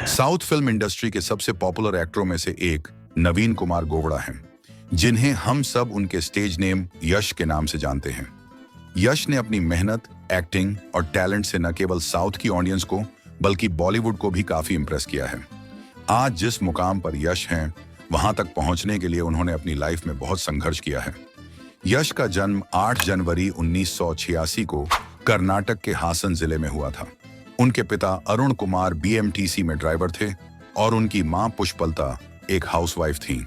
South film industry के सबसे popular एक्टरों में से एक नवीन कुमार गोवड़ा हैं, जिन्हें हम सब उनके स्टेज नेम यश के नाम से जानते हैं। यश ने अपनी मेहनत, एक्टिंग और टैलेंट से न केवल साउथ की ऑडियंस को बल्कि बॉलीवुड को भी काफी इंप्रेस किया है। आज जिस मुकाम पर यश हैं, वहां तक पहुंचने के लिए उन्होंने अपनी लाइफ में बहुत संघर्ष किया है। यश का जन्म 8 जनवरी 1986 को कर्नाटक के हासन जिले में हुआ था। उनके पिता अरुण कुमार बीएमटीसी में ड्राइवर थे और उनकी मां पुष्पलता एक हाउसवाइफ थीं।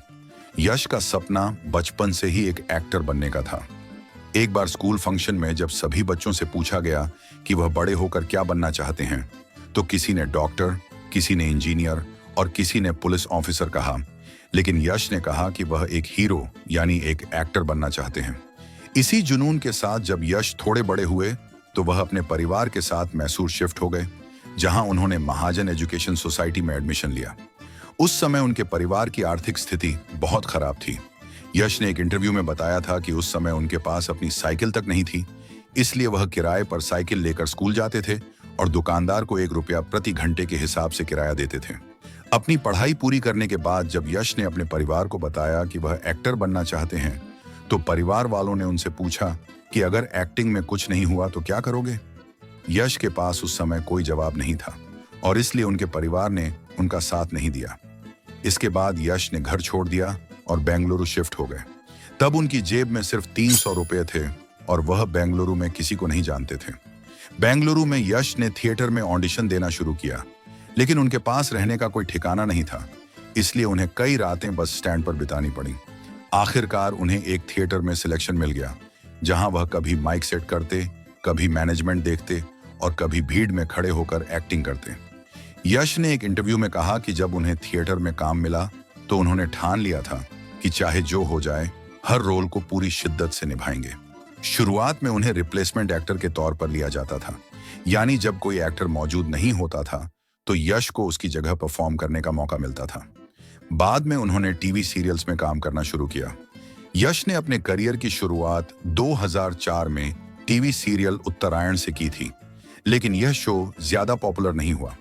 यश का सपना बचपन से ही एक एक्टर बनने का था। एक बार स्कूल फंक्शन में जब सभी बच्चों से पूछा गया कि वह बड़े होकर क्या बनना चाहते हैं, तो किसी ने डॉक्टर, किसी ने इंजीनियर और किसी ने पुलिस ऑफिसर कहा, लेकिन यश ने कहा कि वह एक हीरो यानी एक एक्टर बनना चाहते हैं। इसी जुनून के साथ जब यश थोड़े बड़े हुए तो वह अपने परिवार के साथ मैसूर शिफ्ट हो गए, जहां उन्होंने महाजन एजुकेशन सोसाइटी में एडमिशन लिया। उस समय उनके परिवार की आर्थिक स्थिति बहुत खराब थी। यश ने एक इंटरव्यू में बताया था कि उस समय उनके पास अपनी साइकिल तक नहीं थी, इसलिए वह किराए पर साइकिल लेकर स्कूल जाते थे और दुकानदार को 1 रुपया प्रति घंटे के हिसाब से किराया देते थे। अपनी पढ़ाई पूरी करने के बाद जब यश ने अपने परिवार को बताया कि वह एक्टर बनना चाहते हैं, तो परिवार वालों ने उनसे पूछा कि अगर एक्टिंग में कुछ नहीं हुआ तो क्या करोगे? यश के पास उस समय कोई जवाब नहीं था और इसलिए उनके परिवार ने उनका साथ नहीं दिया। इसके बाद यश ने घर छोड़ दिया और बेंगलुरु शिफ्ट हो गए। तब उनकी जेब में सिर्फ 300 रुपये थे और वह बेंगलुरु में किसी को नहीं जानते थे। बेंगलुरु में यश ने थिएटर में ऑडिशन देना शुरू किया, लेकिन उनके पास रहने का कोई ठिकाना नहीं था, इसलिए उन्हें कई रातें बस स्टैंड पर बितानी पड़ी। आखिरकार उन्हें एक थिएटर में सिलेक्शन मिल गया, जहां वह कभी माइक सेट करते, कभी मैनेजमेंट देखते और कभी भीड़ में खड़े होकर एक्टिंग करते। यश ने एक इंटरव्यू में कहा कि जब उन्हें थिएटर में काम मिला तो उन्होंने ठान लिया था कि चाहे जो हो जाए, हर रोल को पूरी शिद्दत से निभाएंगे। शुरुआत में उन्हें रिप्लेसमेंट एक्टर के तौर पर लिया जाता था, यानी जब कोई एक्टर मौजूद नहीं होता था तो यश को उसकी जगह परफॉर्म करने का मौका मिलता था। बाद में उन्होंने टीवी सीरियल्स में काम करना शुरू किया। यश ने अपने करियर की शुरुआत 2004 में टीवी सीरियल उत्तरायण से की थी, लेकिन यह शो ज्यादा पॉपुलर नहीं हुआ।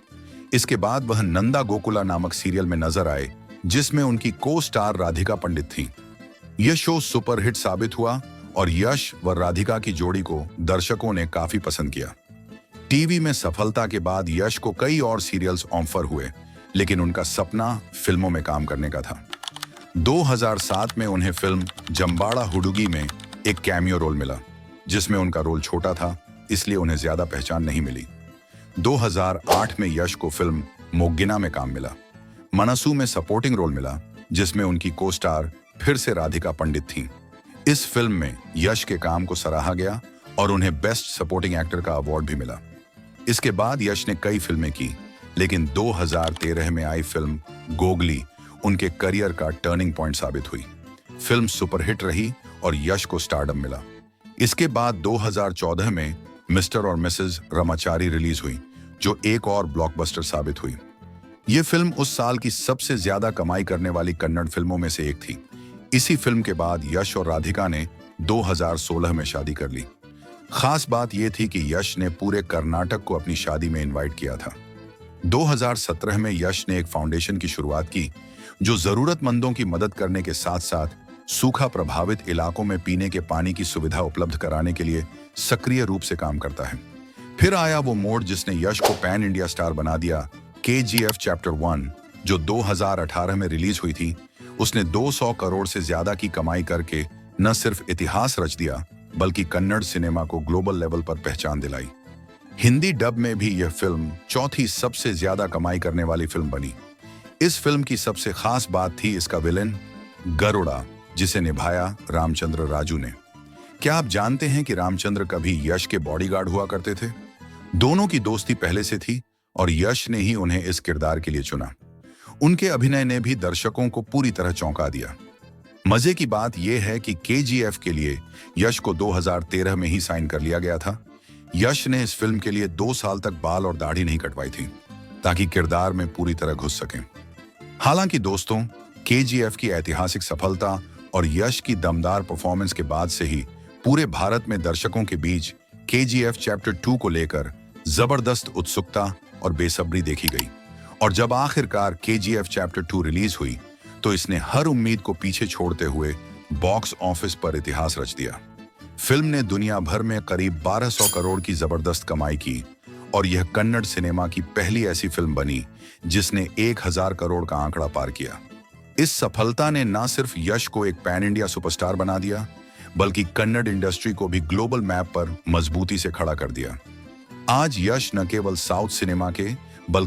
इसके बाद वह नंदा गोकुला नामक सीरियल में नजर आए, जिसमें उनकी को स्टार राधिका पंडित थी। यह शो सुपरहिट साबित हुआ और यश व राधिका की जोड़ी को दर्शकों ने काफी पसंद किया। टीवी में सफलता के बाद यश को कई और सीरियल्स ऑफर हुए, लेकिन उनका सपना फिल्मों में काम करने का था। 2007 में उन्हें फिल्म जंबाड़ा हुडुगी में एक कैमियो रोल मिला, जिसमें उनका रोल छोटा था, इसलिए उन्हें ज्यादा पहचान नहीं मिली। 2008 में यश को फिल्म मोग्गिना में काम मिला। मनसू में सपोर्टिंग रोल मिला, जिसमें उनकी को स्टार फिर से राधिका पंडित थीं। इस फिल्म में यश के काम को सराहा गया और उन्हें बेस्ट सपोर्टिंग एक्टर का अवार्ड भी मिला। इसके बाद यश ने कई फिल्में की, लेकिन 2013 में आई फिल्म गोगली उनके करियर का टर्निंग पॉइंट साबित हुई। फिल्म सुपरहिट रही और यश को स्टारडम मिला। इसके बाद 2014 में मिस्टर और मिसेस रमाचारी रिलीज हुई, जो एक और ब्लॉकबस्टर साबित हुई। ये फिल्म उस साल की सबसे ज्यादा कमाई करने वाली कन्नड़ फिल्मों में से एक थी। इसी फिल्म के बाद यश और राधिका ने 2016 में शादी कर ली। खास बात यह थी कि यश ने पूरे कर्नाटक को अपनी शादी में इनवाइट किया था। 2017 में यश ने एक फाउंडेशन की शुरुआत की, जो जरूरतमंदों की मदद करने के साथ साथ सूखा प्रभावित इलाकों में पीने के पानी की सुविधा उपलब्ध कराने के लिए सक्रिय रूप से काम करता है। फिर आया वो मोड़ जिसने यश को पैन इंडिया स्टार बना दिया। KGF चैप्टर 1, जो 2018 में रिलीज हुई थी, उसने 200 करोड़ से ज्यादा की कमाई करके न सिर्फ इतिहास रच दिया, बल्कि कन्नड़ सिनेमा को ग्लोबल लेवल पर पहचान दिलाई। हिंदी डब में भी यह फिल्म चौथी सबसे ज्यादा कमाई करने वाली फिल्म बनी। इस फिल्म की सबसे खास बात थी इसका विलेन गरुड़ा, जिसे निभाया रामचंद्र राजू ने। क्या आप जानते हैं कि रामचंद्र कभी यश के बॉडीगार्ड हुआ करते थे? दोनों की दोस्ती पहले से थी और यश ने ही उन्हें इस किरदार के लिए चुना। उनके अभिनय ने भी दर्शकों को पूरी तरह चौंका दिया। मजे की बात यह है कि KGF के लिए यश को 2013 में ही साइन कर लिया गया था। यश ने इस फिल्म के लिए 2 साल तक बाल और दाढ़ी नहीं कटवाई थी, ताकि किरदार में पूरी तरह घुस सकें। हालांकि दोस्तों, KGF की ऐतिहासिक सफलता और यश की दमदार परफॉर्मेंस के बाद से ही पूरे भारत में दर्शकों के बीच KGF चैप्टर 2 को लेकर जबरदस्त उत्सुकता और बेसब्री देखी गई। और जब आखिरकार KGF चैप्टर 2 रिलीज हुई तो इसने हर उम्मीद को पीछे छोड़ते हुए बॉक्स ऑफिस पर इतिहास रच दिया। फिल्म ने दुनिया भर में करीब 1200 करोड़ की जबरदस्त कमाई की और यह कन्नड़ सिनेमा की पहली ऐसी फिल्म बनी जिसने 1000 करोड़ का आंकड़ा पार किया। इस सफलता ने न सिर्फ यश को एक पैन इंडिया सुपरस्टार बना दिया, बल्कि कन्नड़ इंडस्ट्री को भी ग्लोबल मैप पर मजबूती से खड़ा कर दिया। आज यश न केवल साउथ सिनेमा के